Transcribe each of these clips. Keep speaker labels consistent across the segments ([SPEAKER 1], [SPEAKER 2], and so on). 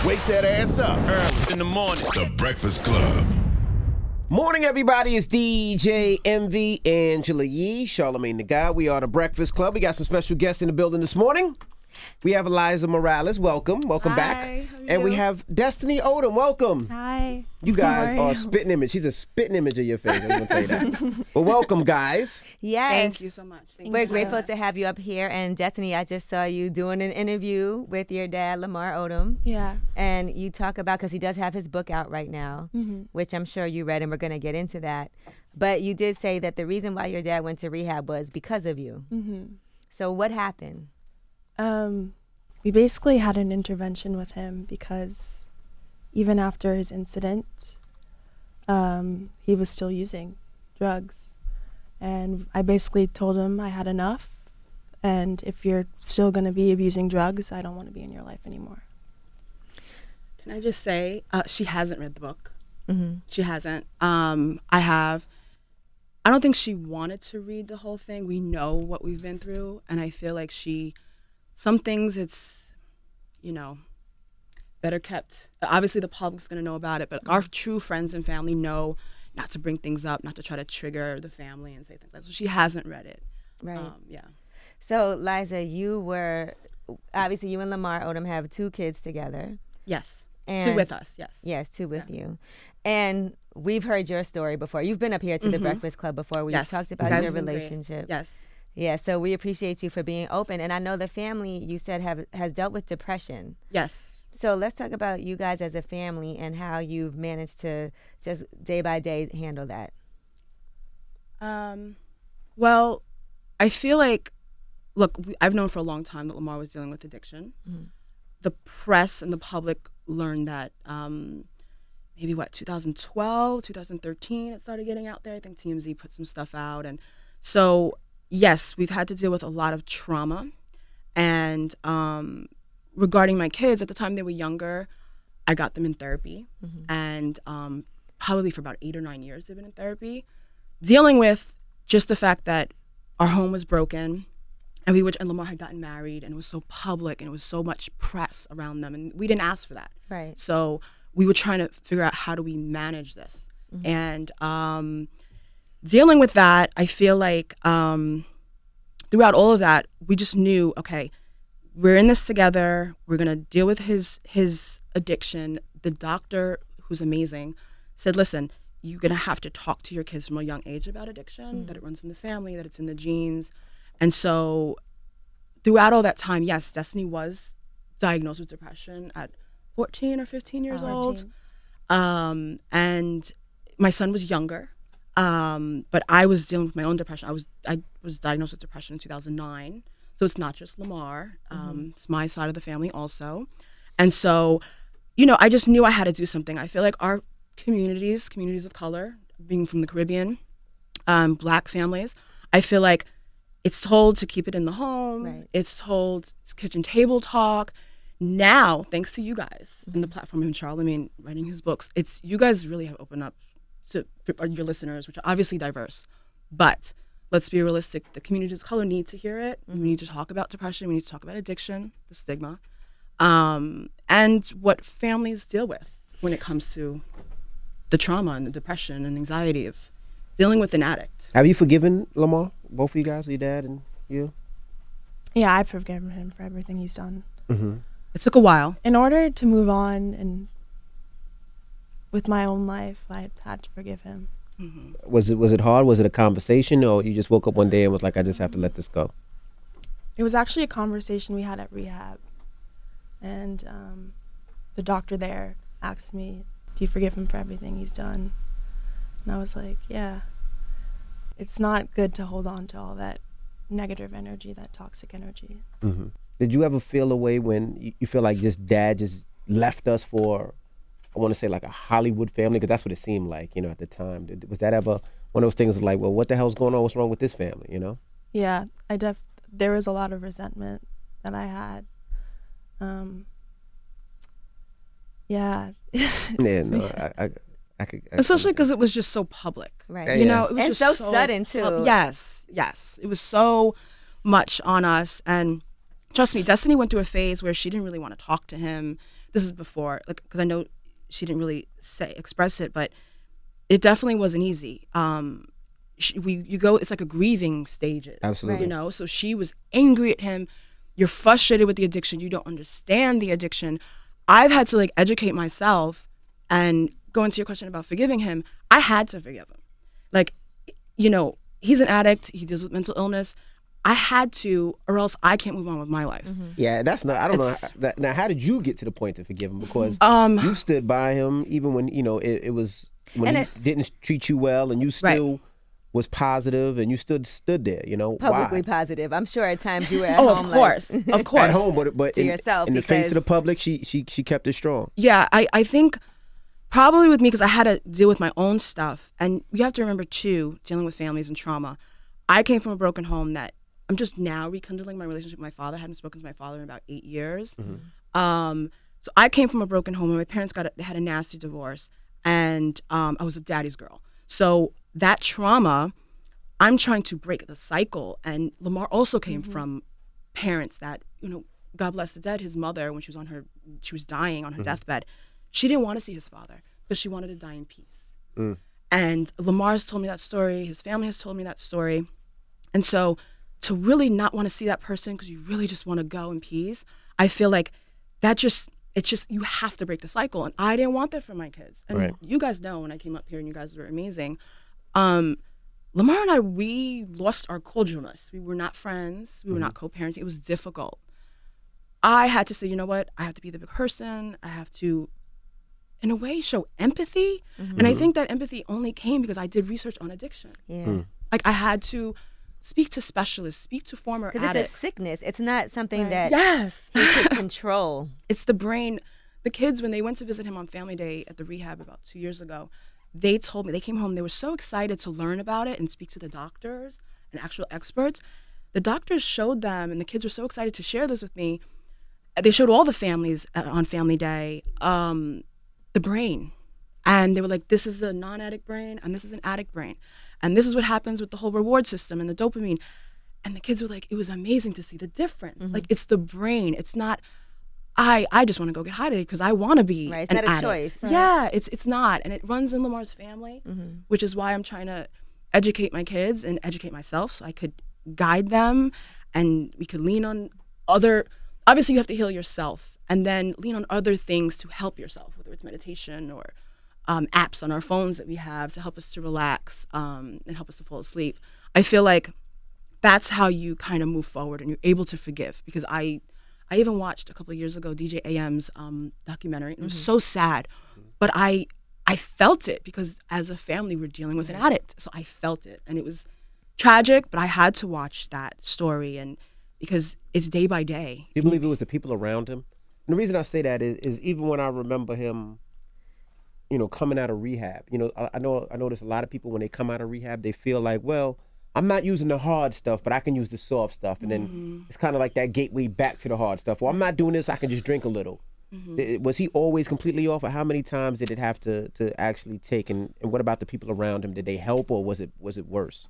[SPEAKER 1] Wake that ass up.
[SPEAKER 2] Early in the morning.
[SPEAKER 1] The Breakfast Club.
[SPEAKER 3] Morning, everybody. It's DJ MV, Angela Yee, Charlamagne the Guy. We are the Breakfast Club. We got some special guests in the building this morning. We have Liza Morales. Welcome
[SPEAKER 4] Hi,
[SPEAKER 3] back.
[SPEAKER 4] how are
[SPEAKER 3] And we
[SPEAKER 4] you?
[SPEAKER 3] have Destiny Odom. Welcome.
[SPEAKER 4] Hi.
[SPEAKER 3] You guys
[SPEAKER 4] How
[SPEAKER 3] are
[SPEAKER 4] are
[SPEAKER 3] a
[SPEAKER 4] you?
[SPEAKER 3] spitting image. She's a spitting image of your face. I'm going to tell you that. But welcome, guys.
[SPEAKER 5] Yes.
[SPEAKER 4] Thank you so much. Thank
[SPEAKER 5] We're
[SPEAKER 4] you.
[SPEAKER 5] grateful to have you up here. And Destiny, I just saw you doing an interview with your dad, Lamar Odom.
[SPEAKER 4] Yeah.
[SPEAKER 5] And you talk about, because he does have his book out right now,
[SPEAKER 4] Mm-hmm.
[SPEAKER 5] which I'm sure you read, and we're going to get into that. But you did say that the reason why your dad went to rehab was because of you.
[SPEAKER 4] Mm-hmm.
[SPEAKER 5] So what happened?
[SPEAKER 4] We basically had an intervention with him because even after his incident, he was still using drugs. And I basically told him I had enough. And if you're still going to be abusing drugs, I don't want to be in your life anymore.
[SPEAKER 6] Can I just say, she hasn't read the book.
[SPEAKER 5] Mm-hmm.
[SPEAKER 6] She hasn't. I have. I don't think she wanted to read the whole thing. We know what we've been through. And I feel like some things it's, better kept. Obviously, the public's going to know about it, but our true friends and family know not to bring things up, not to try to trigger the family and say things like that. So she hasn't read it.
[SPEAKER 5] Right.
[SPEAKER 6] Yeah.
[SPEAKER 5] So, Liza, you and Lamar Odom have 2 kids together.
[SPEAKER 6] Yes.
[SPEAKER 5] And
[SPEAKER 6] 2 with us, yes.
[SPEAKER 5] Yes, 2 with you. And we've heard your story before. You've been up here to the Breakfast Club before. We've
[SPEAKER 6] Yes.
[SPEAKER 5] talked
[SPEAKER 6] You
[SPEAKER 5] about
[SPEAKER 6] guys
[SPEAKER 5] your
[SPEAKER 6] have been great.
[SPEAKER 5] relationship.
[SPEAKER 6] Yes.
[SPEAKER 5] Yeah, so we appreciate you for being open. And I know the family, you said, has dealt with depression.
[SPEAKER 6] Yes.
[SPEAKER 5] So let's talk about you guys as a family and how you've managed to just day by day handle that.
[SPEAKER 6] Well, I feel like, look, I've known for a long time that Lamar was dealing with addiction.
[SPEAKER 5] Mm-hmm.
[SPEAKER 6] The press and the public learned that maybe 2012, 2013, it started getting out there. I think TMZ put some stuff out. And so, yes, we've had to deal with a lot of trauma. And regarding my kids, at the time they were younger, I got them in therapy.
[SPEAKER 5] Mm-hmm.
[SPEAKER 6] And probably for about 8 or 9 years they've been in therapy, dealing with just the fact that our home was broken. And Lamar had gotten married, and it was so public, and it was so much press around them, and we didn't ask for that.
[SPEAKER 5] Right.
[SPEAKER 6] So we were trying to figure out how do we manage this, and dealing with that, I feel like throughout all of that, we just knew, okay, we're in this together. We're gonna deal with his addiction. The doctor, who's amazing, said, "Listen, you're gonna have to talk to your kids from a young age about addiction. That it runs in the family, that it's in the genes." And so throughout all that time, yes, Destiny was diagnosed with depression at 14 or 15 years old. And my son was younger. But I was dealing with my own depression. I was diagnosed with depression in 2009. So it's not just Lamar. It's my side of the family also. And so, I just knew I had to do something. I feel like our communities of color, being from the Caribbean, Black families, I feel like it's told to keep it in the home.
[SPEAKER 5] Right.
[SPEAKER 6] It's told it's kitchen table talk. Now, thanks to you guys and the platform and Charlamagne writing his books, you guys really have opened up to your listeners, which are obviously diverse. But let's be realistic. The communities of color need to hear it. We need to talk about depression. We need to talk about addiction, the stigma, and what families deal with when it comes to the trauma and the depression and anxiety of dealing with an addict.
[SPEAKER 3] Have you forgiven Lamar? Both of you guys, your dad and you?
[SPEAKER 4] Yeah, I've forgiven him for everything he's done.
[SPEAKER 3] Mm-hmm.
[SPEAKER 6] It took a while.
[SPEAKER 4] In order to move on and with my own life, I had to forgive him.
[SPEAKER 6] Mm-hmm.
[SPEAKER 3] Was it hard? Was it a conversation, or you just woke up one day and was like, I just have to let this go?
[SPEAKER 4] It was actually a conversation we had at rehab. And the doctor there asked me, do you forgive him for everything he's done? And I was like, yeah. It's not good to hold on to all that negative energy, that toxic energy.
[SPEAKER 3] Mm-hmm. Did you ever feel a way when you feel like just dad just left us for, I want to say like a Hollywood family, because that's what it seemed like, at the time. Was that ever one of those things like, well, what the hell's going on? What's wrong with this family,
[SPEAKER 4] Yeah, there was a lot of resentment that I had. Yeah.
[SPEAKER 3] Yeah, no, I could,
[SPEAKER 6] Especially because it was just so public.
[SPEAKER 5] Right.
[SPEAKER 6] You know, it was
[SPEAKER 5] and
[SPEAKER 6] just
[SPEAKER 5] so sudden, too.
[SPEAKER 6] Yes. It was so much on us. And trust me, Destiny went through a phase where she didn't really want to talk to him this is before, like, because I know she didn't really express it, but it definitely wasn't easy. You go, it's like a grieving stages.
[SPEAKER 3] Absolutely.
[SPEAKER 6] You know, so she was angry at him. You're frustrated with the addiction. You don't understand the addiction. I've had to like educate myself, and go into your question about forgiving him. I had to forgive him. Like, you know, he's an addict. He deals with mental illness. I had to, or else I can't move on with my life.
[SPEAKER 3] Yeah, that's not. I don't know. Now, how did you get to the point to forgive him? Because you stood by him even when it was when he didn't treat you well, and you still was positive, and you stood there. You know,
[SPEAKER 5] publicly
[SPEAKER 3] why?
[SPEAKER 5] positive. I'm sure at times you were at home.
[SPEAKER 6] Of course, of course.
[SPEAKER 3] At home, but
[SPEAKER 5] to yourself,
[SPEAKER 3] in the face of the public, she kept it strong.
[SPEAKER 6] Yeah, I think probably with me, because I had to deal with my own stuff, and you have to remember too, dealing with families and trauma. I came from a broken home that I'm just now rekindling my relationship with my father. I hadn't spoken to my father in about 8 years. So I came from a broken home, and my parents had a nasty divorce, and I was a daddy's girl. So that trauma, I'm trying to break the cycle. And Lamar also came from parents that, you know, God bless the dead, his mother, when she was dying on her deathbed, she didn't want to see his father because she wanted to die in peace. And Lamar's told me that story. His family has told me that story. And so to really not want to see that person because you really just want to go in peace, I feel like it's just, you have to break the cycle. And I didn't want that for my kids. And you guys know when I came up here and you guys were amazing. Lamar and I, we lost our cordialness. We were not friends. We were not co-parenting. It was difficult. I had to say, you know what? I have to be the big person. I have to, in a way, show empathy. And I think that empathy only came because I did research on addiction. Like, I had to speak to specialists, speak to former addicts.
[SPEAKER 5] Because it's a sickness. It's not something that he should control. It's
[SPEAKER 6] the brain. The kids, when they went to visit him on Family Day at the rehab about 2 years ago, they told me, they came home, they were so excited to learn about it and speak to the doctors and actual experts. The doctors showed them, and the kids were so excited to share this with me. They showed all the families on Family Day the brain. And they were like, this is a non-addict brain, and this is an addict brain. And this is what happens with the whole reward system and the dopamine. And the kids were like, it was amazing to see the difference. Like, it's the brain. It's not, I just want to go get high today because I want to be
[SPEAKER 5] It's
[SPEAKER 6] an
[SPEAKER 5] not a
[SPEAKER 6] addict.
[SPEAKER 5] choice.
[SPEAKER 6] Yeah, it's not. And it runs in Lamar's family, which is why I'm trying to educate my kids and educate myself so I could guide them and we could lean on other, obviously you have to heal yourself and then lean on other things to help yourself, whether it's meditation or apps on our phones that we have to help us to relax and help us to fall asleep. I feel like that's how you kind of move forward and you're able to forgive. Because I even watched a couple of years ago DJ AM's documentary. It was so sad, but I felt it because as a family we're dealing with an addict, so I felt it, and it was tragic. But I had to watch that story, and because it's day by day.
[SPEAKER 3] Do you believe it was the people around him? And the reason I say that is even when I remember him, you know, coming out of rehab. You know, I notice a lot of people when they come out of rehab, they feel like, well, I'm not using the hard stuff, but I can use the soft stuff. And then it's kind of like that gateway back to the hard stuff. Well, I'm not doing this, I can just drink a little. Was he always completely off, or how many times did it have to actually take? And what about the people around him? Did they help, or was it worse?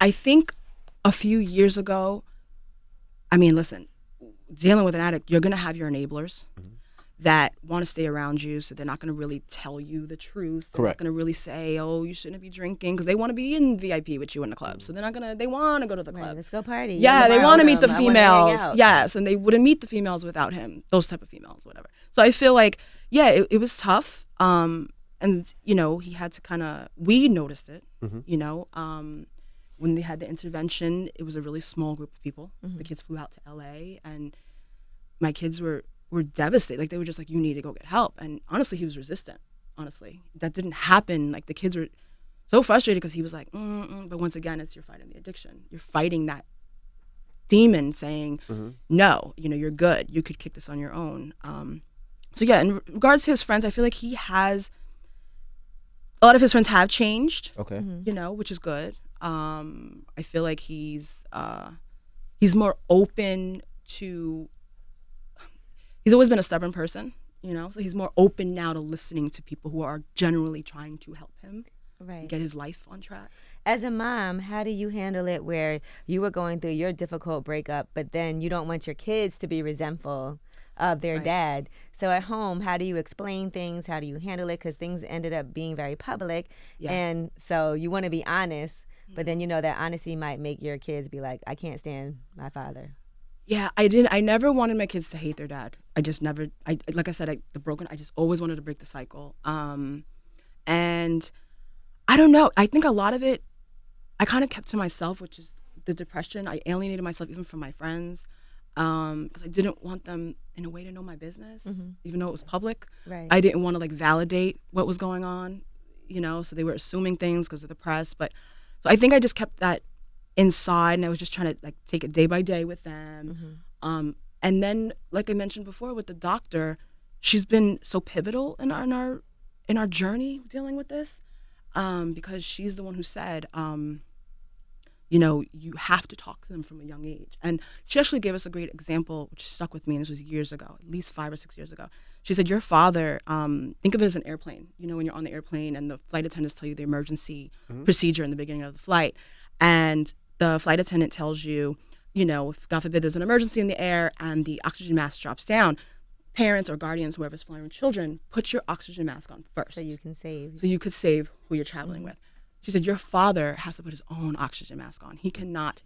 [SPEAKER 6] I think a few years ago, I mean, listen, dealing with an addict, you're going to have your enablers that want to stay around you, so they're not going to really tell you the truth. They're not going to really say, oh, you shouldn't be drinking, because they want to be in VIP with you in the club. So they're not going to, they want to go to the club.
[SPEAKER 5] Right, let's go party.
[SPEAKER 6] Yeah, they want to meet the females. Yes, and they wouldn't meet the females without him, those type of females, whatever. So I feel like, yeah, it was tough. And, you know, he had to kind of, we noticed it, you know. When they had the intervention, it was a really small group of people. The kids flew out to LA, and my kids were devastated. Like, they were just like, you need to go get help. And honestly, he was resistant. Honestly, that didn't happen. Like, the kids were so frustrated because he was like, but once again, it's you're fighting the addiction. You're fighting that demon saying, no, you know, you're good. You could kick this on your own. So yeah, in regards to his friends, I feel like he has, a lot of his friends have changed.
[SPEAKER 3] Okay.
[SPEAKER 6] You know, which is good. I feel like he's more open to, he's always been a stubborn person, you know, so he's more open now to listening to people who are generally trying to help him get his life on track.
[SPEAKER 5] As a mom, how do you handle it where you were going through your difficult breakup, but then you don't want your kids to be resentful of their
[SPEAKER 6] Right.
[SPEAKER 5] dad. So at home, how do you explain things? How do you handle it? Because things ended up being very public.
[SPEAKER 6] Yeah.
[SPEAKER 5] And so you want to be honest, but then you know that honesty might make your kids be like, I can't stand my father.
[SPEAKER 6] Yeah, I never wanted my kids to hate their dad. I just never. Like I said, I just always wanted to break the cycle. And I don't know. I think a lot of it, I kind of kept to myself, which is the depression. I alienated myself even from my friends, because I didn't want them in a way to know my business, even though it was public.
[SPEAKER 5] Right.
[SPEAKER 6] I didn't want to like validate what was going on, So they were assuming things because of the press. But so I think I just kept that inside, and I was just trying to like take it day by day with them. And then, like I mentioned before, with the doctor, she's been so pivotal in our journey dealing with this, because she's the one who said, you have to talk to them from a young age. And she actually gave us a great example, which stuck with me, and this was years ago, at least 5 or 6 years ago. She said, your father, think of it as an airplane. When you're on the airplane and the flight attendants tell you the emergency procedure in the beginning of the flight, and the flight attendant tells you, if God forbid there's an emergency in the air and the oxygen mask drops down, parents or guardians, whoever's flying with children, put your oxygen mask on first.
[SPEAKER 5] So you can save.
[SPEAKER 6] So you could save who you're traveling with. She said, your father has to put his own oxygen mask on. He cannot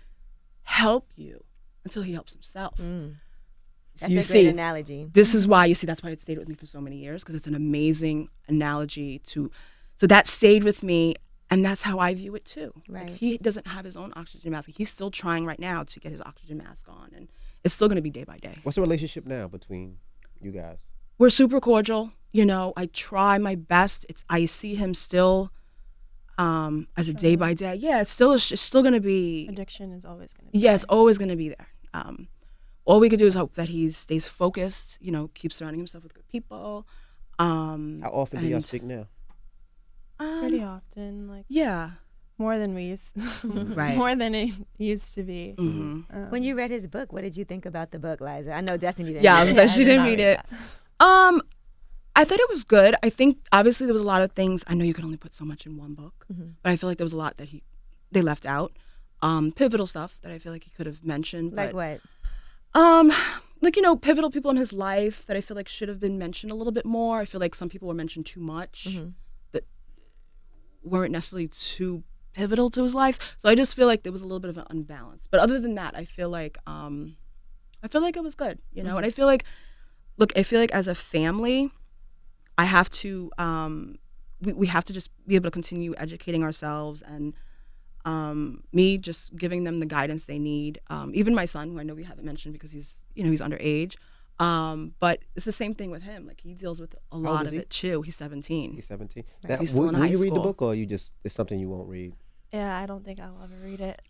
[SPEAKER 6] help you until he helps himself. So
[SPEAKER 5] That's a great analogy.
[SPEAKER 6] This is why, that's why it stayed with me for so many years, because it's an amazing analogy so that stayed with me, and that's how I view it too.
[SPEAKER 5] Right.
[SPEAKER 6] Like, he doesn't have his own oxygen mask. He's still trying right now to get his oxygen mask on, and it's still going to be day by day.
[SPEAKER 3] What's the relationship now between you guys?
[SPEAKER 6] We're super cordial. I try my best. I see him still as a day by day. Yeah, it's still going to be.
[SPEAKER 4] Addiction is always going to be.
[SPEAKER 6] Yeah, it's always going to be there. All we could do is hope that he stays focused. Keeps surrounding himself with good people.
[SPEAKER 3] How often do y'all speak now?
[SPEAKER 4] Pretty often, like
[SPEAKER 6] Yeah.
[SPEAKER 4] more than we used,
[SPEAKER 6] Right.
[SPEAKER 4] more than it used to be.
[SPEAKER 5] When you read his book, what did you think about the book, Liza? I know Destiny didn't.
[SPEAKER 6] Yeah, I
[SPEAKER 5] read
[SPEAKER 6] was
[SPEAKER 5] it.
[SPEAKER 6] gonna say she
[SPEAKER 4] did
[SPEAKER 6] didn't
[SPEAKER 4] not
[SPEAKER 6] read
[SPEAKER 4] read
[SPEAKER 6] it. I thought it was good. I think obviously there was a lot of things. I know you could only put so much in one book, but I feel like there was a lot that they left out. Pivotal stuff that I feel like he could have mentioned.
[SPEAKER 5] Like
[SPEAKER 6] but,
[SPEAKER 5] what?
[SPEAKER 6] Pivotal people in his life that I feel like should have been mentioned a little bit more. I feel like some people were mentioned too much that weren't necessarily too pivotal to his life. So I just feel like there was a little bit of an unbalance. But other than that, I feel like it was good, And I feel like, as a family, I have to, we have to just be able to continue educating ourselves, and me just giving them the guidance they need. Even my son, who I know we haven't mentioned because he's underage. But it's the same thing with him. Like, he deals with a lot of it too. He's 17.
[SPEAKER 3] He's 17.
[SPEAKER 6] Right.
[SPEAKER 3] Now,
[SPEAKER 6] He's still in
[SPEAKER 3] will
[SPEAKER 6] high
[SPEAKER 3] you read the
[SPEAKER 6] school.
[SPEAKER 3] book, or it's something you won't read?
[SPEAKER 4] Yeah, I don't think I'll ever read it.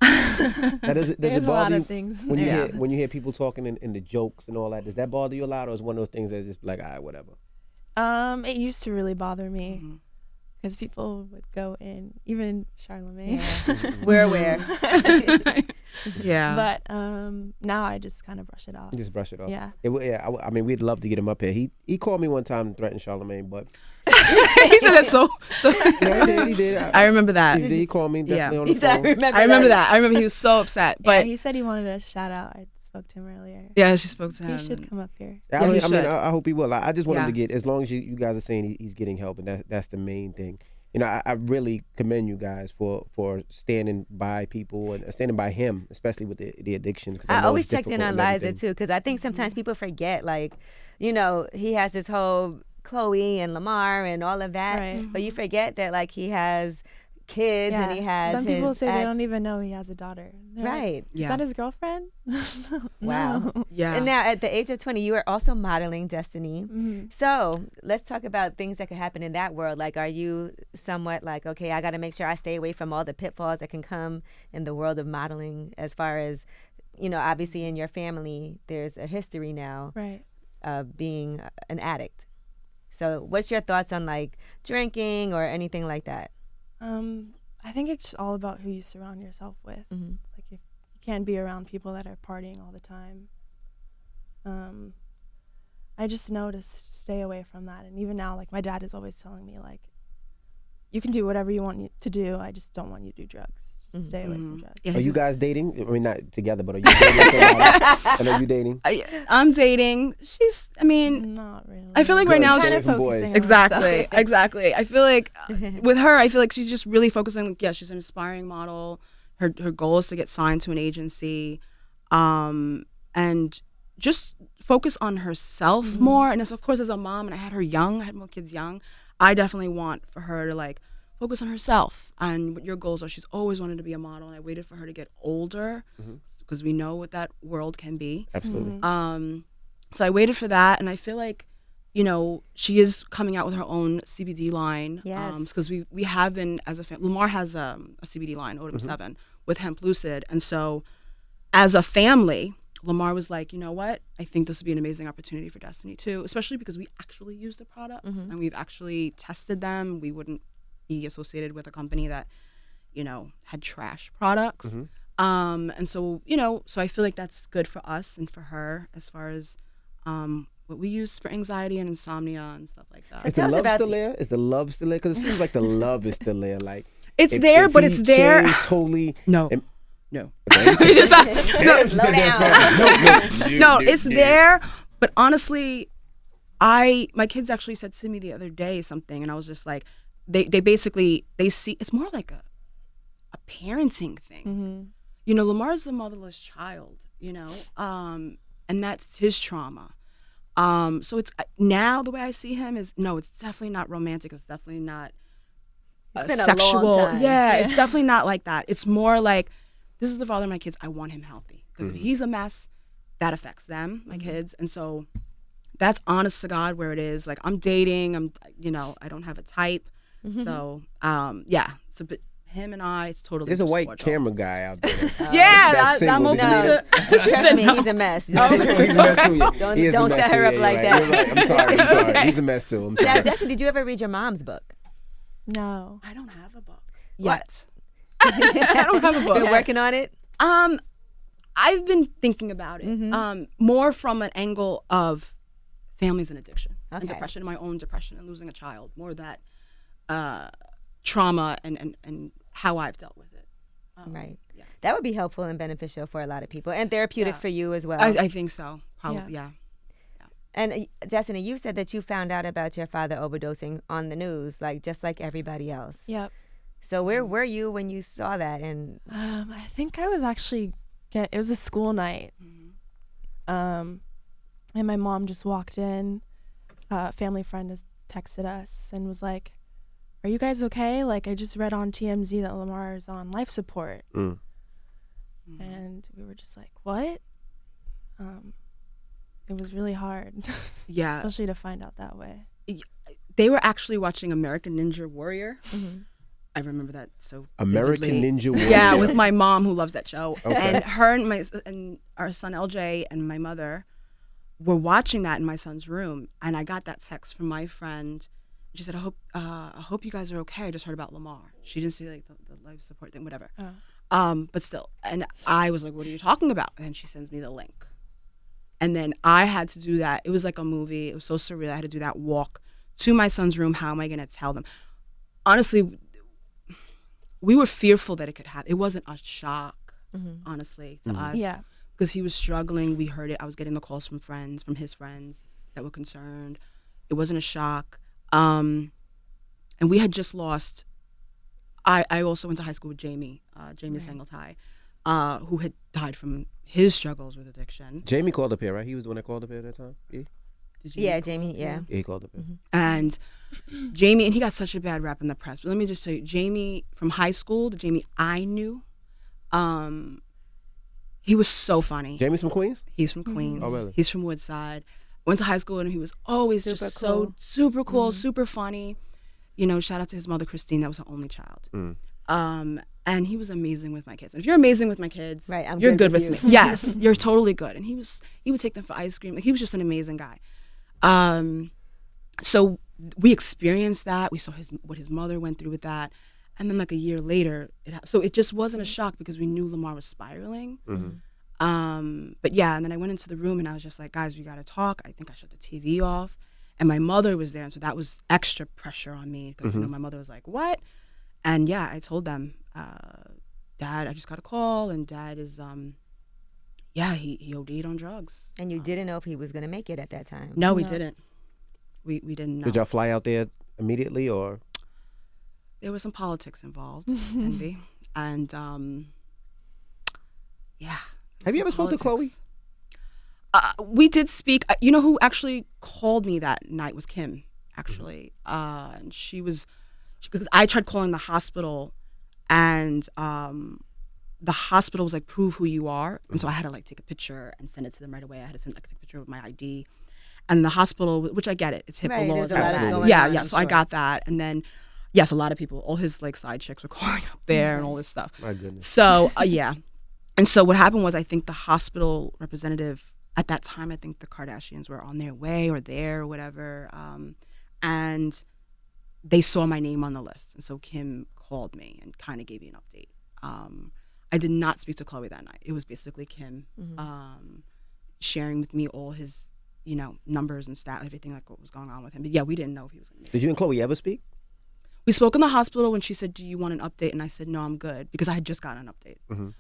[SPEAKER 3] Now, does it
[SPEAKER 4] There's a
[SPEAKER 3] bother
[SPEAKER 4] lot
[SPEAKER 3] you
[SPEAKER 4] of things.
[SPEAKER 3] when you
[SPEAKER 4] there.
[SPEAKER 3] hear the people talking in the jokes and all that? Does that bother you a lot, or is it one of those things that's just like, all right, whatever?
[SPEAKER 4] It used to really bother me because people would go in, even Charlamagne.
[SPEAKER 5] Yeah. We're aware.
[SPEAKER 6] Yeah.
[SPEAKER 4] But now I just kind of brush it off.
[SPEAKER 3] You just brush it off.
[SPEAKER 4] Yeah.
[SPEAKER 3] I mean, we'd love to get him up here. He called me one time and threatened Charlamagne, but
[SPEAKER 6] He said that so.
[SPEAKER 3] yeah, he did.
[SPEAKER 6] I remember that.
[SPEAKER 3] He called me definitely on the
[SPEAKER 5] He said,
[SPEAKER 3] phone.
[SPEAKER 6] I remember that. I remember he was so upset.
[SPEAKER 4] But
[SPEAKER 6] But
[SPEAKER 4] he said he wanted a shout out. I spoke to him earlier.
[SPEAKER 6] yeah, she spoke to him.
[SPEAKER 4] He should come up here.
[SPEAKER 3] Yeah,
[SPEAKER 6] Yeah, he
[SPEAKER 3] I mean,
[SPEAKER 6] should.
[SPEAKER 3] I hope he will. I just want him
[SPEAKER 6] Yeah.
[SPEAKER 3] to get, as long as you guys are saying he's getting help, and that's the main thing. I really commend you guys for standing by people and standing by him, especially with the addictions. 'Cause
[SPEAKER 5] I
[SPEAKER 3] know
[SPEAKER 5] always
[SPEAKER 3] it's
[SPEAKER 5] checked in
[SPEAKER 3] difficult
[SPEAKER 5] on
[SPEAKER 3] and
[SPEAKER 5] Liza
[SPEAKER 3] everything.
[SPEAKER 5] too, because I think sometimes people forget, like, he has this whole Chloe and Lamar and all of that,
[SPEAKER 4] Right.
[SPEAKER 5] but you forget that, like, he has kids and he has
[SPEAKER 4] Some
[SPEAKER 5] his
[SPEAKER 4] people say they
[SPEAKER 5] ex.
[SPEAKER 4] don't even know he has a daughter. They're like,
[SPEAKER 5] Right.
[SPEAKER 4] Is
[SPEAKER 6] Yeah.
[SPEAKER 4] that his girlfriend?
[SPEAKER 5] Wow.
[SPEAKER 4] No.
[SPEAKER 6] Yeah.
[SPEAKER 5] And now at the age of 20, you are also modeling Destiny.
[SPEAKER 4] Mhm.
[SPEAKER 5] So let's talk about things that could happen in that world. Like, are you somewhat like, okay, I got to make sure I stay away from all the pitfalls that can come in the world of modeling, as far as, obviously in your family, there's a history now
[SPEAKER 4] Right.
[SPEAKER 5] of being an addict. So what's your thoughts on, like, drinking or anything like that?
[SPEAKER 4] I think it's all about who you surround yourself with.
[SPEAKER 5] Mm-hmm.
[SPEAKER 4] Like, if you can't be around people that are partying all the time, I just know to stay away from that. And even now, like, my dad is always telling me, like, you can do whatever you want to do. I just don't want you to do drugs. Just stay away from drugs.
[SPEAKER 6] Yeah,
[SPEAKER 3] Are you
[SPEAKER 6] he's-
[SPEAKER 3] guys dating? I mean, not together, but are you dating somebody? And are you dating?
[SPEAKER 6] I'm dating. I mean,
[SPEAKER 4] Not really.
[SPEAKER 6] I feel like right
[SPEAKER 3] Good.
[SPEAKER 6] now
[SPEAKER 3] Stay
[SPEAKER 6] she's
[SPEAKER 3] away from boys.
[SPEAKER 4] focusing on
[SPEAKER 6] exactly,
[SPEAKER 4] herself.
[SPEAKER 6] exactly. I feel like with her, I feel like she's just really focusing. Like, yeah, she's an aspiring model. Her goal is to get signed to an agency, and just focus on herself more. And of course, as a mom, and I had her young, I had more kids young. I definitely want for her to like focus on herself and what your goals are. She's always wanted to be a model, and I waited for her to get older because we know what that world can be.
[SPEAKER 3] Absolutely.
[SPEAKER 6] So I waited for that, and I feel like, you know, she is coming out with her own CBD line.
[SPEAKER 5] Yes.
[SPEAKER 6] Because we have been, as a family, Lamar has a CBD line, Odom 7, with Hemp Lucid. And so as a family, Lamar was like, you know what? I think this would be an amazing opportunity for Destiny too, especially because we actually use the products and we've actually tested them. We wouldn't be associated with a company that, you know, had trash products. And so, you know, so I feel like that's good for us and for her as far as what we use for anxiety and insomnia and stuff like that.
[SPEAKER 3] Is
[SPEAKER 5] tell
[SPEAKER 3] the
[SPEAKER 5] us
[SPEAKER 3] love
[SPEAKER 5] about
[SPEAKER 3] still there? Is the love still there? Because it seems like the love is still there. Like
[SPEAKER 6] It's there, but
[SPEAKER 3] he
[SPEAKER 6] it's there.
[SPEAKER 3] changed totally.
[SPEAKER 6] No.
[SPEAKER 3] and-
[SPEAKER 6] No.
[SPEAKER 3] Okay,
[SPEAKER 6] You just have- no,
[SPEAKER 5] Slow down.
[SPEAKER 6] no, it's there. But honestly, my kids actually said to me the other day something, and I was just like, they basically see it's more like a parenting thing. You know, Lamar's the motherless child. You know, and that's his trauma. So it's now the way I see him is no, it's definitely not romantic. It's definitely not
[SPEAKER 5] It's been a
[SPEAKER 6] sexual.
[SPEAKER 5] long time.
[SPEAKER 6] Yeah, it's definitely not like that. It's more like, this is the father of my kids. I want him healthy because if he's a mess, that affects them, my kids, and so that's honest to God where it is. Like I'm dating. You know, I don't have a type. So yeah. So but him and I, it's totally.
[SPEAKER 3] There's a white
[SPEAKER 6] cordial.
[SPEAKER 3] camera guy out there.
[SPEAKER 6] Yeah,
[SPEAKER 3] That's
[SPEAKER 6] I'm
[SPEAKER 3] single.
[SPEAKER 6] open
[SPEAKER 5] No.
[SPEAKER 6] to. She
[SPEAKER 5] Trust
[SPEAKER 6] said
[SPEAKER 5] me,
[SPEAKER 6] no.
[SPEAKER 5] he's a mess.
[SPEAKER 3] He's a mess too. Yeah.
[SPEAKER 5] Don't-
[SPEAKER 3] He is a
[SPEAKER 5] don't
[SPEAKER 3] mess
[SPEAKER 5] set her
[SPEAKER 3] too.
[SPEAKER 5] up
[SPEAKER 3] Yeah,
[SPEAKER 5] like
[SPEAKER 3] you're
[SPEAKER 5] that.
[SPEAKER 3] You're right. I'm sorry. I'm sorry. He's a mess too. I'm
[SPEAKER 5] Now,
[SPEAKER 3] sorry.
[SPEAKER 5] Destiny, did you ever read your mom's book?
[SPEAKER 4] No.
[SPEAKER 6] I don't have a book
[SPEAKER 5] What?
[SPEAKER 6] yet. I don't have a book.
[SPEAKER 5] Been working on it?
[SPEAKER 6] I've been thinking about it more from an angle of families and addiction and
[SPEAKER 5] Okay.
[SPEAKER 6] depression, my own depression and losing a child, more that trauma and how I've dealt with it.
[SPEAKER 5] Right.
[SPEAKER 6] Yeah.
[SPEAKER 5] That would be helpful and beneficial for a lot of people and therapeutic
[SPEAKER 6] Yeah.
[SPEAKER 5] for you as well.
[SPEAKER 6] I think so. Probably, yeah.
[SPEAKER 5] And Destiny, you said that you found out about your father overdosing on the news, like just like everybody else.
[SPEAKER 4] Yep.
[SPEAKER 5] So where were you when you saw that? And
[SPEAKER 4] I think I was actually it was a school night. And my mom just walked in. A family friend has texted us and was like, "Are you guys okay? Like I just read on TMZ that Lamar is on life support."
[SPEAKER 3] Mm.
[SPEAKER 4] And we were just like, "What?" It was really hard,
[SPEAKER 6] Yeah.
[SPEAKER 4] especially to find out that way.
[SPEAKER 6] They were actually watching American Ninja Warrior. I remember that so
[SPEAKER 3] American
[SPEAKER 6] vividly.
[SPEAKER 3] Ninja Warrior.
[SPEAKER 6] Yeah, with my mom who loves that show.
[SPEAKER 3] Okay.
[SPEAKER 6] And her and our son LJ and my mother were watching that in my son's room, and I got that text from my friend. She said, I hope you guys are okay. I just heard about Lamar." She didn't say like the life support thing, whatever. But still, and I was like, "What are you talking about?" And then she sends me the link. And then I had to do that. It was like a movie. It was so surreal. I had to do that walk to my son's room. How am I going to tell them? Honestly, we were fearful that it could happen. It wasn't a shock, honestly, to us.
[SPEAKER 4] Yeah.
[SPEAKER 6] Because he was struggling. We heard it. I was getting the calls from his friends that were concerned. It wasn't a shock. And we had just lost. I also went to high school with Jamie Sangletai, who had died from his struggles with addiction.
[SPEAKER 3] Jamie called up here, right? He was the one that called up here at that time.
[SPEAKER 6] Did you
[SPEAKER 5] yeah,
[SPEAKER 6] recall?
[SPEAKER 5] Jamie, yeah.
[SPEAKER 3] He called up here.
[SPEAKER 6] And Jamie, and he got such a bad rap in the press. But let me just tell you, Jamie from high school, the Jamie I knew, he was so funny.
[SPEAKER 3] Jamie's from Queens.
[SPEAKER 6] He's from Queens.
[SPEAKER 3] Oh, really?
[SPEAKER 6] He's from Woodside. Went to high school and he was always
[SPEAKER 5] Super
[SPEAKER 6] just
[SPEAKER 5] cool.
[SPEAKER 6] so super cool, super funny. You know, shout out to his mother Christine, that was her only child. And he was amazing with my kids. And if you're amazing with my kids,
[SPEAKER 5] Right, I'm
[SPEAKER 6] you're
[SPEAKER 5] good
[SPEAKER 6] good
[SPEAKER 5] with
[SPEAKER 6] with
[SPEAKER 5] you.
[SPEAKER 6] me. Yes, you're totally good. And he would take them for ice cream. Like he was just an amazing guy. So we experienced that. We saw what his mother went through with that. And then like a year later, so it just wasn't a shock because we knew Lamar was spiraling. But yeah, and then I went into the room and I was just like, "Guys, we gotta talk. I think I shut the TV off." And my mother was there, and so that was extra pressure on me because you know my mother was like, "What?" And yeah, I told them, Dad, I just got a call, and Dad is yeah, he OD'd on drugs.
[SPEAKER 5] And you didn't know if he was going to make it at that time.
[SPEAKER 6] No, we didn't. We didn't know.
[SPEAKER 3] Did y'all fly out there immediately, or?
[SPEAKER 6] There was some politics involved, envy, and yeah.
[SPEAKER 3] Have you ever spoken to Chloe?
[SPEAKER 6] We did speak. You know who actually called me that night was Kim, actually. And she was, because I tried calling the hospital, and the hospital was like, prove who you are. And so I had to like take a picture and send it to them right away. I had to send like a picture of my ID. And the hospital, which I get it, it's HIPAA
[SPEAKER 5] Right,
[SPEAKER 6] laws.
[SPEAKER 5] there's a lot
[SPEAKER 3] Absolutely.
[SPEAKER 5] going
[SPEAKER 6] Yeah,
[SPEAKER 5] on,
[SPEAKER 6] yeah.
[SPEAKER 5] I'm
[SPEAKER 6] So I
[SPEAKER 5] sure.
[SPEAKER 6] got that. And then, yes, a lot of people, all his like side chicks were calling up there and all this stuff.
[SPEAKER 3] My goodness.
[SPEAKER 6] So, yeah. And so what happened was, I think the hospital representative at that time, I think the Kardashians were on their way or there or whatever. And they saw my name on the list. And so Kim called me and kind of gave me an update. I did not speak to Chloe that night. It was basically Kim sharing with me all his, you know, numbers and stats, everything like what was going on with him. But yeah, we didn't know if he was going to.
[SPEAKER 3] Did you and Chloe ever speak?
[SPEAKER 6] We spoke in the hospital when she said, "Do you want an update?" And I said, "No, I'm good," because I had just gotten an update.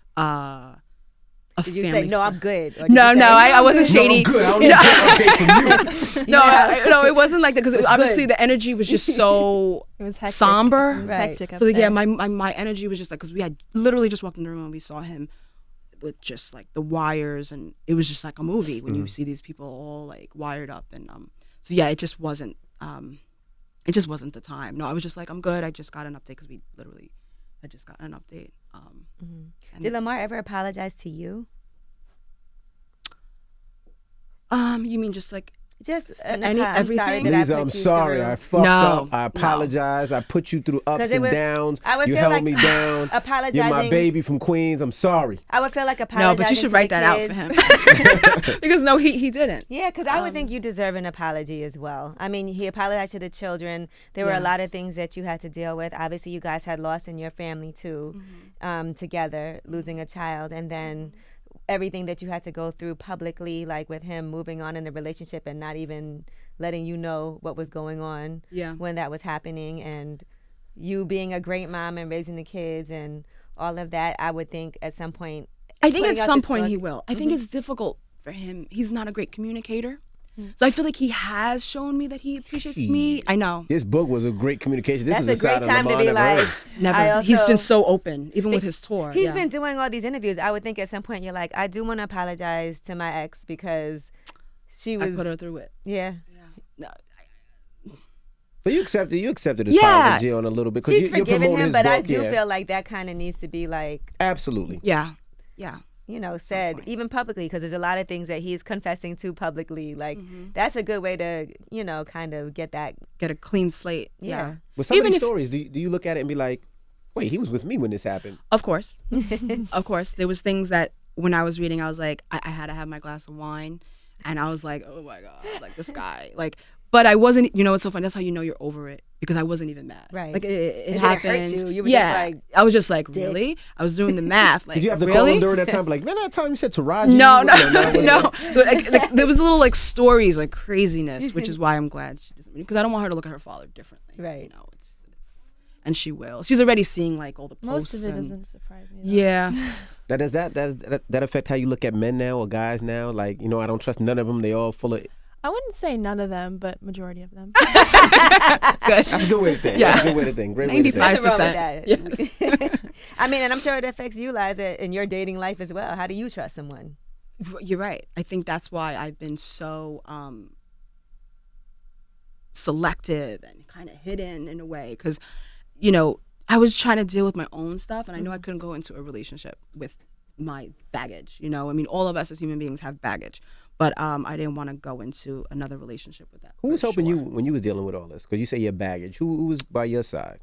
[SPEAKER 6] A
[SPEAKER 5] Did you
[SPEAKER 6] family
[SPEAKER 5] say, no,
[SPEAKER 6] friend.
[SPEAKER 5] I'm good? Or did
[SPEAKER 6] No,
[SPEAKER 5] you say,
[SPEAKER 6] no, I wasn't shady.
[SPEAKER 3] No, I'm good. I don't need an update from you.
[SPEAKER 6] No, it wasn't like that, because obviously the energy was just so
[SPEAKER 4] It was hectic.
[SPEAKER 6] somber.
[SPEAKER 4] It was
[SPEAKER 5] Right.
[SPEAKER 4] hectic up
[SPEAKER 6] So yeah,
[SPEAKER 4] there.
[SPEAKER 6] my energy was just like, because we had literally just walked in the room and we saw him with just like the wires, and it was just like a movie when you see these people all like wired up, and so yeah, it just wasn't the time. No, I was just like, I'm good. I just got an update, because we literally had just gotten an update. And
[SPEAKER 5] Did Lamar ever apologize to you?
[SPEAKER 6] you mean just like
[SPEAKER 5] Just
[SPEAKER 6] Any-
[SPEAKER 5] I'm sorry
[SPEAKER 6] everything?
[SPEAKER 5] that I
[SPEAKER 3] Liza,
[SPEAKER 5] put
[SPEAKER 3] I'm
[SPEAKER 5] you
[SPEAKER 3] sorry.
[SPEAKER 5] through.
[SPEAKER 3] I fucked
[SPEAKER 6] No,
[SPEAKER 3] up. I
[SPEAKER 6] no.
[SPEAKER 3] apologize. I put you through ups
[SPEAKER 5] 'Cause it
[SPEAKER 3] and
[SPEAKER 5] would-
[SPEAKER 3] downs.
[SPEAKER 5] I would
[SPEAKER 3] You
[SPEAKER 5] feel
[SPEAKER 3] held
[SPEAKER 5] like
[SPEAKER 3] me down. You're my
[SPEAKER 5] apologizing-
[SPEAKER 3] baby from Queens. I'm sorry.
[SPEAKER 5] I would feel like apologizing.
[SPEAKER 6] no, but you should
[SPEAKER 5] to
[SPEAKER 6] write
[SPEAKER 5] the
[SPEAKER 6] that out
[SPEAKER 5] kids.
[SPEAKER 6] for him. Because no, he didn't.
[SPEAKER 5] Yeah, because I would think you deserve an apology as well. I mean, he apologized to the children. There were a
[SPEAKER 6] Yeah.
[SPEAKER 5] lot of things that you had to deal with. Obviously, you guys had loss in your family too, together, losing a child, and then everything that you had to go through publicly, like with him moving on in the relationship and not even letting you know what was going on
[SPEAKER 6] Yeah.
[SPEAKER 5] when that was happening, and you being a great mom and raising the kids and all of that. I would think at some point.
[SPEAKER 6] I think
[SPEAKER 5] putting
[SPEAKER 6] at
[SPEAKER 5] out
[SPEAKER 6] some
[SPEAKER 5] this
[SPEAKER 6] point
[SPEAKER 5] book-
[SPEAKER 6] he will. I think it's difficult for him. He's not a great communicator. So I feel like he has shown me that he appreciates me. I know.
[SPEAKER 3] This book was a great communication. This
[SPEAKER 5] That's
[SPEAKER 3] is
[SPEAKER 5] a
[SPEAKER 3] a side
[SPEAKER 5] great
[SPEAKER 3] of
[SPEAKER 5] time to
[SPEAKER 3] Lamar
[SPEAKER 5] be
[SPEAKER 3] never
[SPEAKER 5] like.
[SPEAKER 3] heard.
[SPEAKER 6] Never.
[SPEAKER 5] I
[SPEAKER 6] He's
[SPEAKER 5] also-
[SPEAKER 6] been so open, even with his tour.
[SPEAKER 5] He's
[SPEAKER 6] yeah.
[SPEAKER 5] been doing all these interviews. I would think at some point you're like, I do want to apologize to my ex because she
[SPEAKER 6] I
[SPEAKER 5] was.
[SPEAKER 6] put her through it.
[SPEAKER 5] Yeah.
[SPEAKER 6] No,
[SPEAKER 3] So you accepted his
[SPEAKER 6] Yeah.
[SPEAKER 3] apology on a little bit. 'cause
[SPEAKER 5] She's
[SPEAKER 3] you're
[SPEAKER 5] forgiven
[SPEAKER 3] promoting
[SPEAKER 5] him,
[SPEAKER 3] his
[SPEAKER 5] but I
[SPEAKER 3] book,
[SPEAKER 5] do
[SPEAKER 3] yeah.
[SPEAKER 5] feel like that kind of needs to be like,
[SPEAKER 3] Absolutely.
[SPEAKER 6] yeah.
[SPEAKER 5] said even publicly, because there's a lot of things that he's confessing to publicly. Like that's a good way to, kind of get that.
[SPEAKER 6] Get a clean slate.
[SPEAKER 5] Yeah.
[SPEAKER 3] With some
[SPEAKER 6] Even
[SPEAKER 3] of these
[SPEAKER 6] if-
[SPEAKER 3] stories, do you look at it and be like, wait, he was with me when this happened?
[SPEAKER 6] Of course. Of course. There was things that when I was reading, I was like, I had to have my glass of wine. And I was like, oh my God, like this guy. Like, but I wasn't, it's so funny. That's how you know you're over it, because I wasn't even mad.
[SPEAKER 5] Right.
[SPEAKER 6] Like it
[SPEAKER 5] didn't
[SPEAKER 6] happened.
[SPEAKER 5] hurt you. You were just
[SPEAKER 6] yeah.
[SPEAKER 5] like,
[SPEAKER 6] I was just like, really? I was doing the math. Like,
[SPEAKER 3] Did you have to
[SPEAKER 6] really?
[SPEAKER 3] call him during that time? Like, man, that time you said Taraji?
[SPEAKER 6] No.
[SPEAKER 3] no.
[SPEAKER 6] Like, there was little like stories, like craziness, which is why I'm glad she doesn't, because I don't want her to look at her father differently.
[SPEAKER 5] Right.
[SPEAKER 6] It's and she will. She's already seeing like all the posts.
[SPEAKER 4] Most of it
[SPEAKER 6] and-
[SPEAKER 4] doesn't surprise me. though.
[SPEAKER 6] Yeah.
[SPEAKER 3] Now, does that affect how you look at men now or guys now? Like, I don't trust none of them. They all full of.
[SPEAKER 4] I wouldn't say none of them, but majority of them.
[SPEAKER 6] Good.
[SPEAKER 3] That's a good way to think.
[SPEAKER 6] Yeah.
[SPEAKER 3] That's a good way to think. Great way to think.
[SPEAKER 6] 95.
[SPEAKER 5] nothing wrong with
[SPEAKER 6] 5%.
[SPEAKER 5] that. I mean, and I'm sure it affects you, Liza, in your dating life as well. How do you trust someone?
[SPEAKER 6] You're right. I think that's why I've been so selective and kind of hidden in a way, because, I was trying to deal with my own stuff, and I knew I couldn't go into a relationship with my baggage. I mean, all of us as human beings have baggage, but I didn't want to go into another relationship with that.
[SPEAKER 3] Who was
[SPEAKER 6] for
[SPEAKER 3] helping you
[SPEAKER 6] sure.
[SPEAKER 3] when you was dealing with all this? Because you say your baggage. Who was by your side?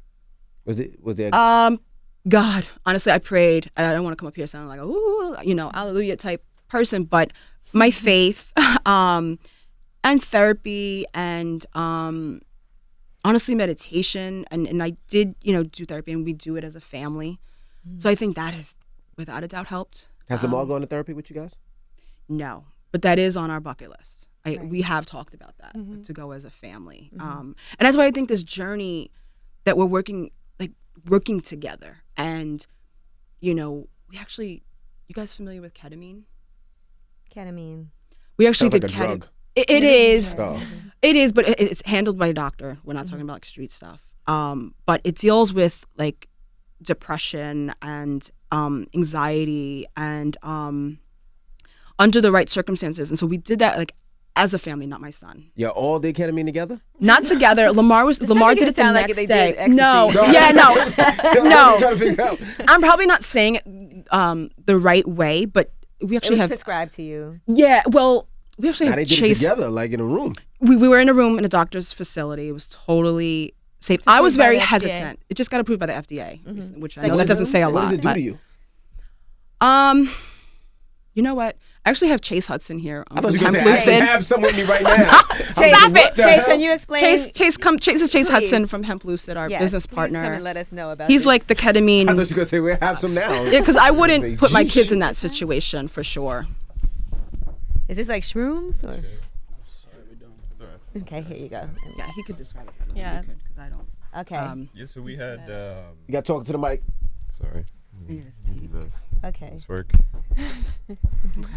[SPEAKER 3] Was there?
[SPEAKER 6] God, honestly, I prayed. I don't want to come up here sounding like ooh, hallelujah type person, but my faith, and therapy, and honestly meditation, and I did do therapy, and we do it as a family. So I think that has without a doubt helped.
[SPEAKER 3] Has Lamar gone to therapy with you guys?
[SPEAKER 6] No, but that is on our bucket list.
[SPEAKER 5] Right.
[SPEAKER 6] We have talked about that, to go as a family, and that's why I think this journey that we're working together, and we actually, you guys familiar with ketamine?
[SPEAKER 5] Ketamine.
[SPEAKER 6] We actually
[SPEAKER 3] Sounds
[SPEAKER 6] did
[SPEAKER 3] like a drug.
[SPEAKER 6] It is.
[SPEAKER 3] Oh.
[SPEAKER 6] It is, but it's handled by a doctor. We're not talking about like street stuff. But it deals with like depression and anxiety and under the right circumstances. And so we did that like as a family, not my son.
[SPEAKER 3] Yeah, all did ketamine together?
[SPEAKER 6] Not together. Lamar did
[SPEAKER 5] making
[SPEAKER 6] it
[SPEAKER 5] it
[SPEAKER 6] the
[SPEAKER 5] sound like
[SPEAKER 6] next
[SPEAKER 5] they
[SPEAKER 6] day.
[SPEAKER 5] did ecstasy.
[SPEAKER 6] No,
[SPEAKER 5] No,
[SPEAKER 6] yeah, no,
[SPEAKER 3] I'm
[SPEAKER 6] no.
[SPEAKER 3] trying to figure out.
[SPEAKER 6] I'm probably not saying it the right way, but we
[SPEAKER 5] It
[SPEAKER 6] actually
[SPEAKER 5] was
[SPEAKER 6] have.
[SPEAKER 5] prescribed to you.
[SPEAKER 6] Yeah, well, we actually
[SPEAKER 3] How
[SPEAKER 6] have
[SPEAKER 3] they did it
[SPEAKER 6] Chase.
[SPEAKER 3] together, like in a room.
[SPEAKER 6] We were in a room in a doctor's facility. It was totally safe. I was
[SPEAKER 4] approved by
[SPEAKER 6] very
[SPEAKER 4] the FDA.
[SPEAKER 6] hesitant. It just got approved by the FDA, which I
[SPEAKER 5] like
[SPEAKER 6] know that doesn't say a
[SPEAKER 3] What
[SPEAKER 6] lot.
[SPEAKER 3] does it do
[SPEAKER 6] but-
[SPEAKER 3] to you?
[SPEAKER 6] You know what? I actually have Chase Hudson here.
[SPEAKER 3] I thought you were
[SPEAKER 6] from
[SPEAKER 3] going to say, I
[SPEAKER 6] Hemp Lucid.
[SPEAKER 3] have some with me right now.
[SPEAKER 5] Chase,
[SPEAKER 6] Stop it.
[SPEAKER 5] Chase, can you explain?
[SPEAKER 6] Chase is Chase Hudson
[SPEAKER 5] Please.
[SPEAKER 6] from Hemp Lucid, our
[SPEAKER 5] Yes,
[SPEAKER 6] business
[SPEAKER 5] please
[SPEAKER 6] partner.
[SPEAKER 5] come and let us know about
[SPEAKER 6] He's
[SPEAKER 5] this.
[SPEAKER 6] like the ketamine.
[SPEAKER 3] I thought you were going to say, we have some now.
[SPEAKER 6] Yeah, because I wouldn't
[SPEAKER 3] Say,
[SPEAKER 6] put my
[SPEAKER 3] "Geesh."
[SPEAKER 6] kids in that situation for sure.
[SPEAKER 5] Is this like shrooms? Or? Okay, here you go.
[SPEAKER 6] Yeah, he could describe it better than
[SPEAKER 4] Yeah.
[SPEAKER 6] you could, because I don't.
[SPEAKER 5] Okay.
[SPEAKER 2] Yeah, so we had.
[SPEAKER 3] You got to talk to the mic.
[SPEAKER 2] Sorry. Do this.
[SPEAKER 5] Okay.
[SPEAKER 2] This work.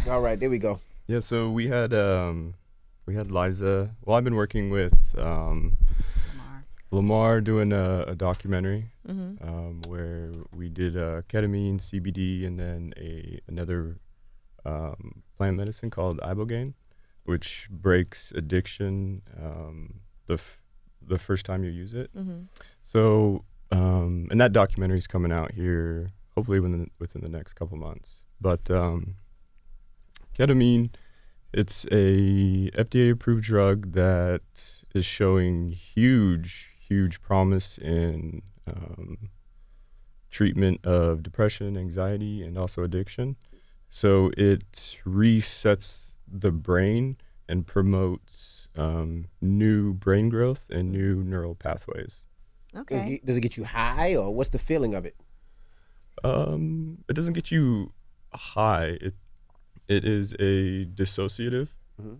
[SPEAKER 3] All right, there we go.
[SPEAKER 2] Yeah, so we had Liza. Well, I've been working with Lamar doing a documentary where we did ketamine, CBD, and then another plant medicine called ibogaine, which breaks addiction the first time you use it. So, and that documentary is coming out here hopefully within the next couple months. But ketamine, it's a FDA-approved drug that is showing huge promise in treatment of depression, anxiety, and also addiction. So it resets the brain and promotes new brain growth and new neural pathways.
[SPEAKER 5] Okay.
[SPEAKER 3] Does it get you high, or what's the feeling of it?
[SPEAKER 2] It doesn't get you high. It is a dissociative.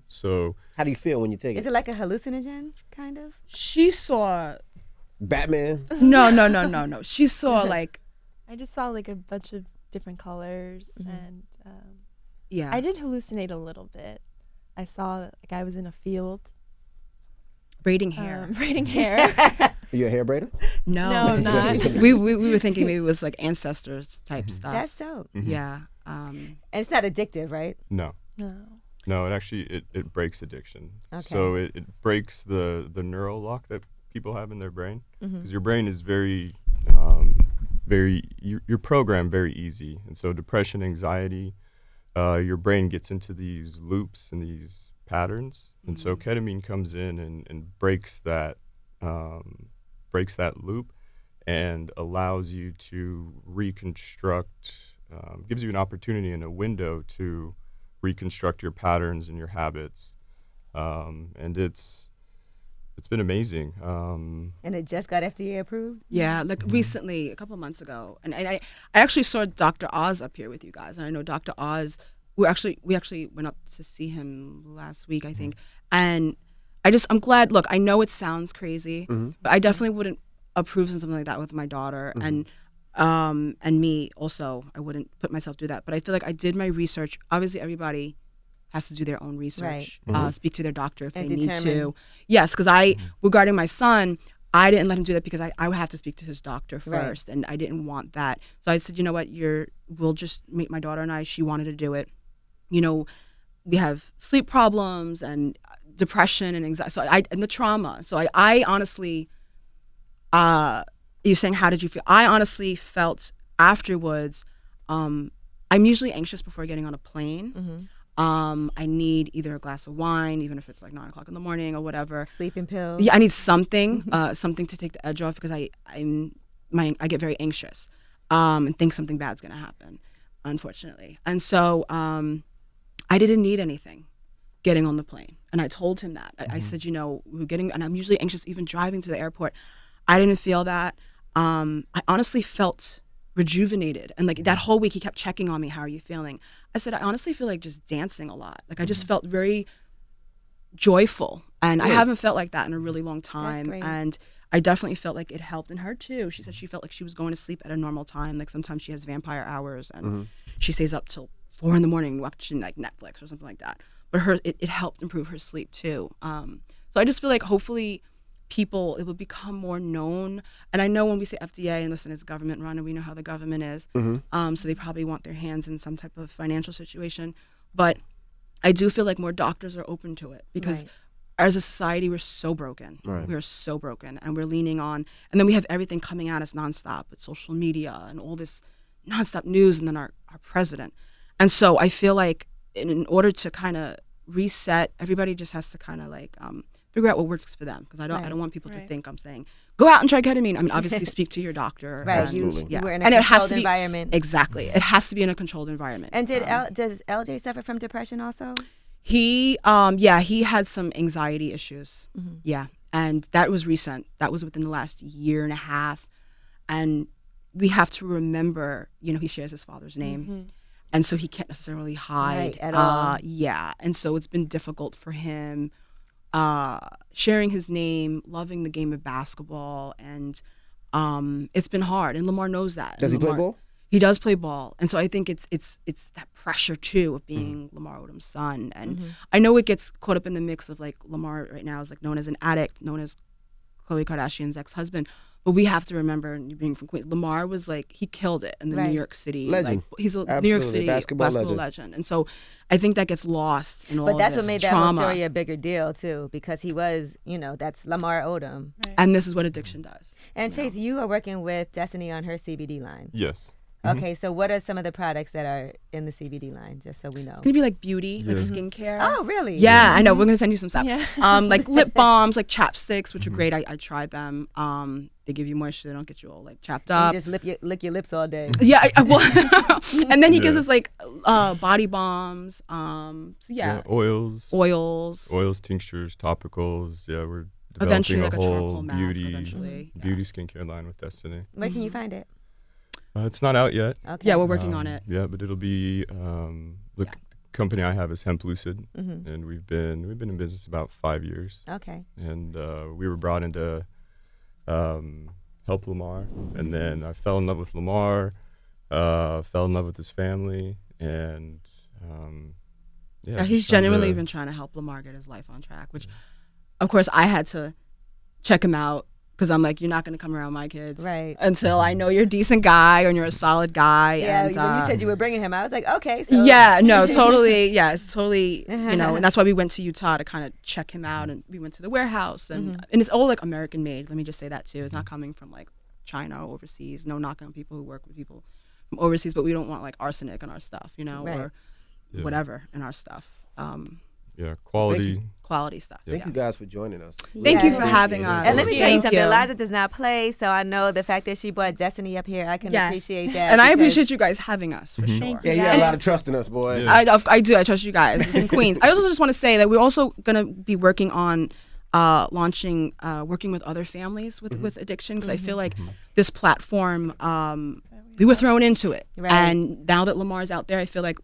[SPEAKER 2] So
[SPEAKER 3] How do you feel when you take
[SPEAKER 5] Is
[SPEAKER 3] it?
[SPEAKER 5] it like a hallucinogen, kind of?
[SPEAKER 6] She saw.
[SPEAKER 3] Batman?
[SPEAKER 6] No. She saw like.
[SPEAKER 4] I just saw like a bunch of different colors, and
[SPEAKER 6] Yeah.
[SPEAKER 4] I did hallucinate a little bit. I saw like I was in a field,
[SPEAKER 6] braiding hair.
[SPEAKER 4] braiding hair.
[SPEAKER 3] Are you a hair braider?
[SPEAKER 6] No,
[SPEAKER 4] No, I'm not.
[SPEAKER 6] we were thinking maybe it was like ancestors type stuff.
[SPEAKER 5] That's dope.
[SPEAKER 6] Yeah.
[SPEAKER 5] And it's not addictive, right?
[SPEAKER 2] no.
[SPEAKER 4] No.
[SPEAKER 2] It actually it breaks addiction.
[SPEAKER 5] Okay.
[SPEAKER 2] So it breaks the neural lock that people have in their brain, because your brain is very you're programmed very easy, and so depression, anxiety, your brain gets into these loops and these patterns, and so ketamine comes in and breaks that loop and allows you to reconstruct, gives you an opportunity and a window to reconstruct your patterns and your habits, and it's been amazing.
[SPEAKER 5] And it just got FDA approved?
[SPEAKER 6] Yeah, like recently, a couple of months ago, and I actually saw Dr. Oz up here with you guys. And I know Dr. Oz. We actually went up to see him last week, I think. And I'm glad. Look, I know it sounds crazy, but I definitely wouldn't approve something like that with my daughter, and me also. I wouldn't put myself through that. But I feel like I did my research. Obviously, everybody has to do their own research, speak to their doctor if
[SPEAKER 5] And
[SPEAKER 6] they need
[SPEAKER 5] determine.
[SPEAKER 6] to. Yes, because regarding my son, I didn't let him do that because I would have to speak to his doctor first, and I didn't want that. So I said, you know what, we'll just meet my daughter and I. She wanted to do it. You know, we have sleep problems and depression and anxiety, and the trauma. So I honestly, you're saying, how did you feel? I honestly felt afterwards, I'm usually anxious before getting on a plane. I need either a glass of wine, even if it's like 9 o'clock in the morning or whatever.
[SPEAKER 5] Sleeping pills?
[SPEAKER 6] Yeah, I need something, something to take the edge off, because I get very anxious and think something bad's gonna happen, unfortunately. And so I didn't need anything getting on the plane, and I told him that. I said, we're getting, and I'm usually anxious even driving to the airport. I didn't feel that. I honestly felt rejuvenated, and like that whole week he kept checking on me. How are you feeling? I said, I honestly feel like just dancing a lot. Like I just felt very joyful, And I haven't felt like that in a really long time.
[SPEAKER 5] great.
[SPEAKER 6] And I definitely felt like it helped in her too. She said she felt like she was going to sleep at a normal time. Like sometimes she has vampire hours and she stays up till 4 a.m. watching like Netflix or something like that. But it helped improve her sleep too. So I just feel like hopefully it will become more known. And I know when we say FDA, and listen, it's government run and we know how the government is. So they probably want their hands in some type of financial situation. But I do feel like more doctors are open to it because as a society, we're so broken.
[SPEAKER 3] Right.
[SPEAKER 6] We're so broken, and we're leaning on. And then we have everything coming at us nonstop with social media and all this nonstop news, and then our president. And so I feel like in order to kind of reset, everybody just has to kind of like figure out what works for them. Because I don't want people to think I'm saying go out and try ketamine. I mean, obviously speak to your doctor.
[SPEAKER 5] Right.
[SPEAKER 3] Absolutely.
[SPEAKER 5] You were in a
[SPEAKER 6] And it has
[SPEAKER 5] controlled
[SPEAKER 6] to be
[SPEAKER 5] environment.
[SPEAKER 6] Exactly. It has to be in a controlled environment.
[SPEAKER 5] And does LJ suffer from depression also?
[SPEAKER 6] He had some anxiety issues. Yeah. And that was recent. That was within the last year and a half. And we have to remember, he shares his father's name. And so he can't necessarily hide.
[SPEAKER 5] Right, at all.
[SPEAKER 6] Yeah. And so it's been difficult for him sharing his name, loving the game of basketball. And it's been hard. And Lamar knows that.
[SPEAKER 3] Does he play ball?
[SPEAKER 6] He does play ball, and so I think it's that pressure too of being Lamar Odom's son. And I know it gets caught up in the mix of like Lamar right now is like known as an addict, known as Khloe Kardashian's ex-husband. But we have to remember, and being from Queens, Lamar was like he killed it in the New York City
[SPEAKER 3] legend.
[SPEAKER 6] Like, he's a
[SPEAKER 3] Absolutely.
[SPEAKER 6] New York City
[SPEAKER 3] Basketball
[SPEAKER 6] legend, and so I think that gets lost in all.
[SPEAKER 5] But that's
[SPEAKER 6] this
[SPEAKER 5] what made that
[SPEAKER 6] trauma.
[SPEAKER 5] whole story a bigger deal too, because he was, that's Lamar Odom.
[SPEAKER 6] And this is what addiction does.
[SPEAKER 5] And Chase, you are working with Destiny on her CBD line.
[SPEAKER 2] Yes.
[SPEAKER 5] Okay, so what are some of the products that are in the CBD line, just so we know?
[SPEAKER 6] It's gonna be like beauty, like skincare.
[SPEAKER 5] Oh, really?
[SPEAKER 6] Yeah, I know. We're gonna send you some stuff.
[SPEAKER 4] Yeah.
[SPEAKER 6] Like lip balms, like chapsticks, which are great. I tried them. They give you moisture. They don't get you all like chapped
[SPEAKER 5] And
[SPEAKER 6] up.
[SPEAKER 5] you just lick your lips all day.
[SPEAKER 6] Yeah, well, and then he gives us like body balms. So yeah,
[SPEAKER 2] oils, tinctures, topicals. Yeah, we're
[SPEAKER 6] Eventually,
[SPEAKER 2] developing
[SPEAKER 6] like a
[SPEAKER 2] a
[SPEAKER 6] charcoal
[SPEAKER 2] whole
[SPEAKER 6] mask.
[SPEAKER 2] beauty
[SPEAKER 6] Eventually, yeah.
[SPEAKER 2] beauty skincare line with Destiny.
[SPEAKER 5] Where can you find it?
[SPEAKER 2] It's not out yet.
[SPEAKER 5] Okay.
[SPEAKER 6] Yeah, we're working on it.
[SPEAKER 2] Yeah, but it'll be the company I have is Hemp Lucid, and we've been in business about 5 years.
[SPEAKER 5] Okay.
[SPEAKER 2] And we were brought in to help Lamar, and then I fell in love with Lamar, fell in love with his family, and
[SPEAKER 6] He's genuinely been trying to help Lamar get his life on track, which, of course, I had to check him out. Because I'm like, you're not going to come around my kids until I know you're a decent guy and you're a solid guy.
[SPEAKER 5] Yeah,
[SPEAKER 6] and,
[SPEAKER 5] when you said you were bringing him, I was like, okay. So.
[SPEAKER 6] Yeah, no, totally. Yeah, it's totally, and that's why we went to Utah to kind of check him out. And we went to the warehouse. And it's all like American made. Let me just say that too. It's not coming from like China or overseas. No knock on people who work with people from overseas, but we don't want like arsenic in our stuff, or whatever in our stuff.
[SPEAKER 2] Quality
[SPEAKER 6] stuff.
[SPEAKER 3] Thank you guys for joining us.
[SPEAKER 6] Thank you for having us.
[SPEAKER 5] And let me tell you something.
[SPEAKER 6] you.
[SPEAKER 5] Liza does not play, so I know the fact that she brought Destiny up here, I can appreciate that.
[SPEAKER 6] And I appreciate you guys having us for sure.
[SPEAKER 3] Yeah, you got a lot of trust in us, boy.
[SPEAKER 2] Yeah.
[SPEAKER 6] I do. I trust you guys. It's in Queens. I also just want to say that we're also going to be working on launching, working with other families with addiction, because I feel like this platform, we were thrown into it.
[SPEAKER 5] Right.
[SPEAKER 6] And now that Lamar's out there, I feel like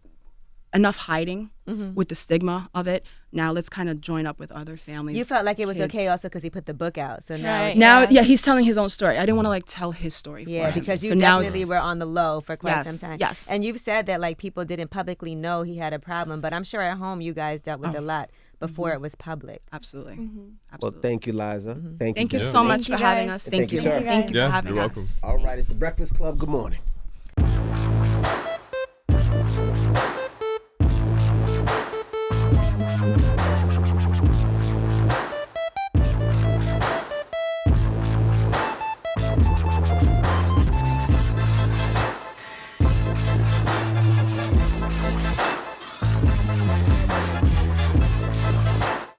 [SPEAKER 6] enough hiding with the stigma of it. Now let's kind of join up with other families.
[SPEAKER 5] You felt like it was
[SPEAKER 6] kids.
[SPEAKER 5] okay also because he put the book out. So now,
[SPEAKER 6] Now, he's telling his own story. I didn't want to like tell his story. For him.
[SPEAKER 5] Because you
[SPEAKER 6] So now
[SPEAKER 5] definitely were on the low for quite some time.
[SPEAKER 6] Yes.
[SPEAKER 5] And you've said that like people didn't publicly know he had a problem, but I'm sure at home you guys dealt with a lot before it was public.
[SPEAKER 6] Absolutely.
[SPEAKER 3] Well,
[SPEAKER 6] Absolutely.
[SPEAKER 3] thank you, Liza. Thank you.
[SPEAKER 6] Thank you
[SPEAKER 3] Destiny.
[SPEAKER 6] so much
[SPEAKER 4] Thank
[SPEAKER 6] for
[SPEAKER 4] you
[SPEAKER 6] having
[SPEAKER 4] guys.
[SPEAKER 6] us.
[SPEAKER 3] Thank you, sir.
[SPEAKER 6] Thank you for
[SPEAKER 2] Yeah,
[SPEAKER 6] having
[SPEAKER 2] you're
[SPEAKER 6] us.
[SPEAKER 2] welcome.
[SPEAKER 3] All right, it's the Breakfast Club. Good morning.